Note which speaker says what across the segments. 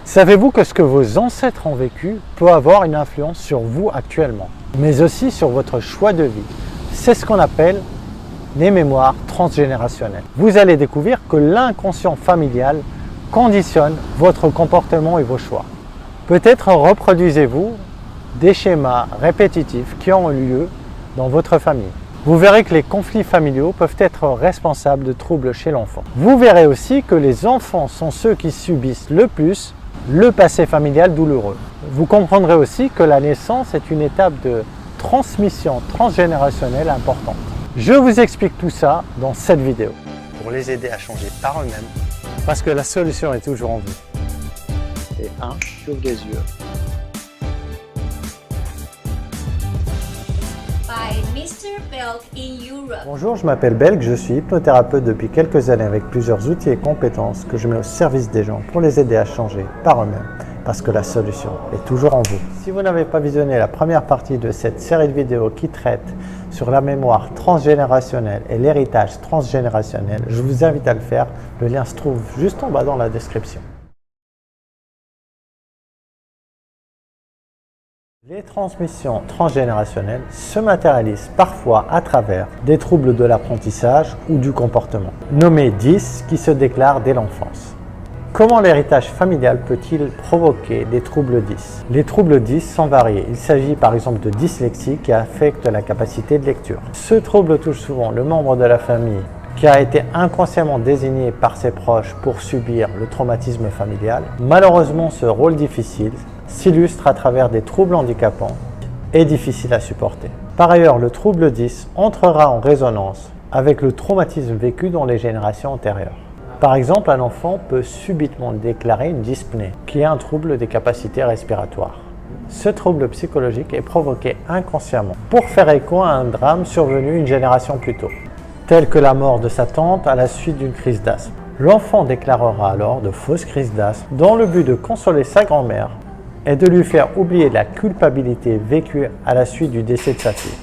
Speaker 1: Savez-vous que ce que vos ancêtres ont vécu peut avoir une influence sur vous actuellement, mais aussi sur votre choix de vie? C'est ce qu'on appelle les mémoires transgénérationnelles. Vous allez découvrir que l'inconscient familial conditionne votre comportement et vos choix. Peut-être reproduisez-vous des schémas répétitifs qui ont eu lieu dans votre famille. Vous verrez que les conflits familiaux peuvent être responsables de troubles chez l'enfant. Vous verrez aussi que les enfants sont ceux qui subissent le plus le passé familial douloureux. Vous comprendrez aussi que la naissance est une étape de transmission transgénérationnelle importante. Je vous explique tout ça dans cette vidéo pour les aider à changer par eux-mêmes parce que la solution est toujours en vous. Et j'ouvre les yeux. Bonjour, je m'appelle Belk, je suis hypnothérapeute depuis quelques années avec plusieurs outils et compétences que je mets au service des gens pour les aider à changer par eux-mêmes parce que la solution est toujours en vous. Si vous n'avez pas visionné la première partie de cette série de vidéos qui traite sur la mémoire transgénérationnelle et l'héritage transgénérationnel, je vous invite à le faire. Le lien se trouve juste en bas dans la description. Les transmissions transgénérationnelles se matérialisent parfois à travers des troubles de l'apprentissage ou du comportement, nommés 10 qui se déclarent dès l'enfance. Comment l'héritage familial peut-il provoquer des troubles 10? Les troubles 10 sont variés. Il s'agit par exemple de dyslexie qui affecte la capacité de lecture. Ce trouble touche souvent le membre de la famille qui a été inconsciemment désigné par ses proches pour subir le traumatisme familial. Malheureusement, ce rôle difficile s'illustre à travers des troubles handicapants et difficiles à supporter. Par ailleurs, le trouble 10 entrera en résonance avec le traumatisme vécu dans les générations antérieures. Par exemple, un enfant peut subitement déclarer une dyspnée, qui est un trouble des capacités respiratoires. Ce trouble psychologique est provoqué inconsciemment pour faire écho à un drame survenu une génération plus tôt, tel que la mort de sa tante à la suite d'une crise d'asthme. L'enfant déclarera alors de fausses crises d'asthme dans le but de consoler sa grand-mère et de lui faire oublier la culpabilité vécue à la suite du décès de sa fille.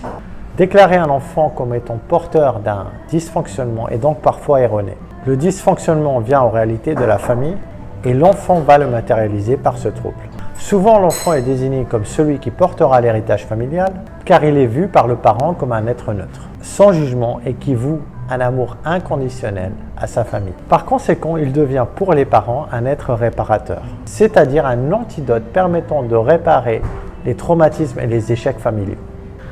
Speaker 1: Déclarer un enfant comme étant porteur d'un dysfonctionnement est donc parfois erroné. Le dysfonctionnement vient en réalité de la famille et l'enfant va le matérialiser par ce trouble. Souvent, l'enfant est désigné comme celui qui portera l'héritage familial car il est vu par le parent comme un être neutre, sans jugement et qui voue un amour inconditionnel à sa famille. Par conséquent, il devient pour les parents un être réparateur, c'est-à-dire un antidote permettant de réparer les traumatismes et les échecs familiaux.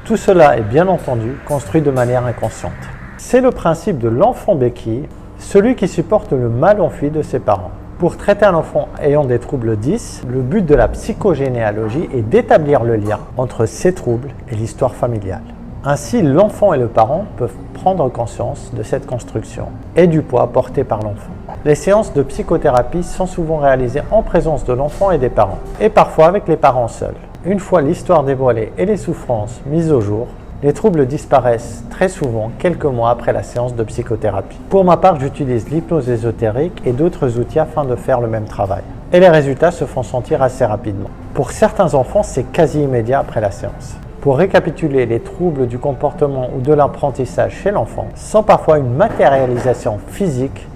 Speaker 1: Tout cela est bien entendu construit de manière inconsciente. C'est le principe de l'enfant béquille, celui qui supporte le mal enfui de ses parents. Pour traiter un enfant ayant des troubles 10, le but de la psychogénéalogie est d'établir le lien entre ces troubles et l'histoire familiale. Ainsi, l'enfant et le parent peuvent prendre conscience de cette construction et du poids porté par l'enfant. Les séances de psychothérapie sont souvent réalisées en présence de l'enfant et des parents, et parfois avec les parents seuls. Une fois l'histoire dévoilée et les souffrances mises au jour, les troubles disparaissent très souvent quelques mois après la séance de psychothérapie. Pour ma part, j'utilise l'hypnose ésotérique et d'autres outils afin de faire le même travail. Et les résultats se font sentir assez rapidement. Pour certains enfants, c'est quasi immédiat après la séance. Pour récapituler, les troubles du comportement ou de l'apprentissage chez l'enfant sont parfois une matérialisation physique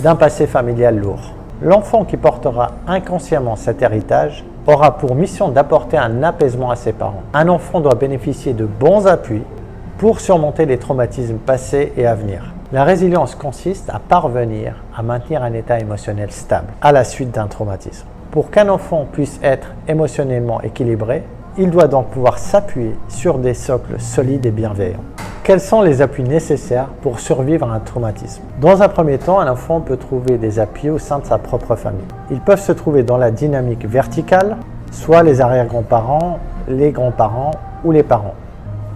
Speaker 1: d'un passé familial lourd. L'enfant qui portera inconsciemment cet héritage aura pour mission d'apporter un apaisement à ses parents. Un enfant doit bénéficier de bons appuis pour surmonter les traumatismes passés et à venir. La résilience consiste à parvenir à maintenir un état émotionnel stable à la suite d'un traumatisme. Pour qu'un enfant puisse être émotionnellement équilibré, il doit donc pouvoir s'appuyer sur des socles solides et bienveillants. Quels sont les appuis nécessaires pour survivre à un traumatisme? Dans un premier temps, un enfant peut trouver des appuis au sein de sa propre famille. Ils peuvent se trouver dans la dynamique verticale, soit les arrière-grands-parents, les grands-parents ou les parents,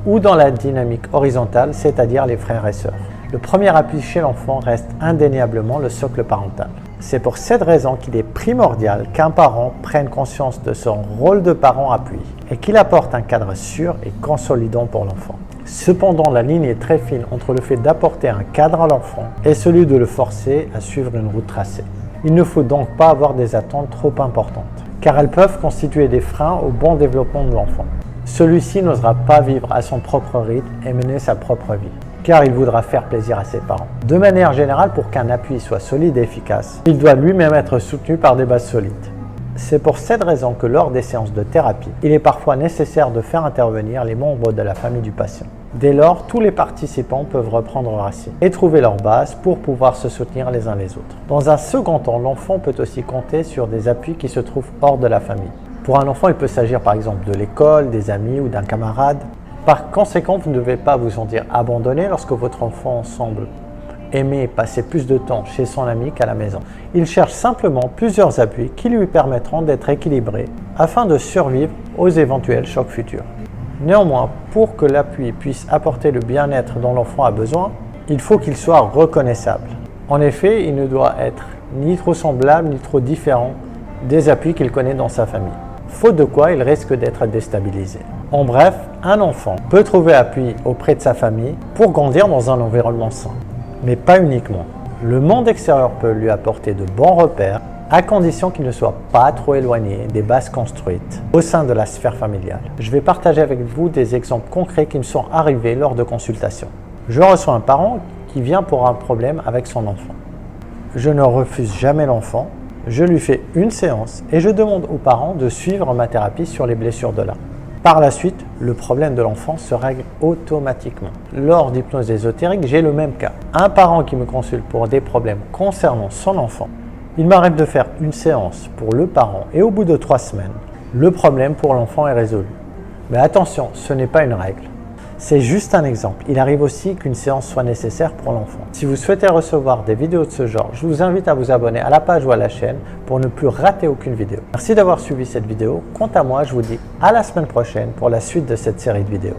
Speaker 1: ou dans la dynamique horizontale, c'est-à-dire les frères et sœurs. Le premier appui chez l'enfant reste indéniablement le socle parental. C'est pour cette raison qu'il est primordial qu'un parent prenne conscience de son rôle de parent appui et qu'il apporte un cadre sûr et consolidant pour l'enfant. Cependant, la ligne est très fine entre le fait d'apporter un cadre à l'enfant et celui de le forcer à suivre une route tracée. Il ne faut donc pas avoir des attentes trop importantes, car elles peuvent constituer des freins au bon développement de l'enfant. Celui-ci n'osera pas vivre à son propre rythme et mener sa propre vie, car il voudra faire plaisir à ses parents. De manière générale, pour qu'un appui soit solide et efficace, il doit lui-même être soutenu par des bases solides. C'est pour cette raison que lors des séances de thérapie, il est parfois nécessaire de faire intervenir les membres de la famille du patient. Dès lors, tous les participants peuvent reprendre racine et trouver leur base pour pouvoir se soutenir les uns les autres. Dans un second temps, l'enfant peut aussi compter sur des appuis qui se trouvent hors de la famille. Pour un enfant, il peut s'agir par exemple de l'école, des amis ou d'un camarade. Par conséquent, vous ne devez pas vous sentir abandonné lorsque votre enfant semble aimer passer plus de temps chez son ami qu'à la maison. Il cherche simplement plusieurs appuis qui lui permettront d'être équilibré afin de survivre aux éventuels chocs futurs. Néanmoins, pour que l'appui puisse apporter le bien-être dont l'enfant a besoin, il faut qu'il soit reconnaissable. En effet, il ne doit être ni trop semblable ni trop différent des appuis qu'il connaît dans sa famille, faute de quoi il risque d'être déstabilisé. En bref, un enfant peut trouver appui auprès de sa famille pour grandir dans un environnement sain. Mais pas uniquement. Le monde extérieur peut lui apporter de bons repères à condition qu'il ne soit pas trop éloigné des bases construites au sein de la sphère familiale. Je vais partager avec vous des exemples concrets qui me sont arrivés lors de consultations. Je reçois un parent qui vient pour un problème avec son enfant. Je ne refuse jamais l'enfant, je lui fais une séance et je demande aux parents de suivre ma thérapie sur les blessures de l'âme. Par la suite, le problème de l'enfant se règle automatiquement. Lors d'hypnose ésotérique, j'ai le même cas. Un parent qui me consulte pour des problèmes concernant son enfant, il m'arrive de faire une séance pour le parent et au bout de 3 semaines, le problème pour l'enfant est résolu. Mais attention, ce n'est pas une règle. C'est juste un exemple. Il arrive aussi qu'une séance soit nécessaire pour l'enfant. Si vous souhaitez recevoir des vidéos de ce genre, je vous invite à vous abonner à la page ou à la chaîne pour ne plus rater aucune vidéo. Merci d'avoir suivi cette vidéo. Quant à moi, je vous dis à la semaine prochaine pour la suite de cette série de vidéos.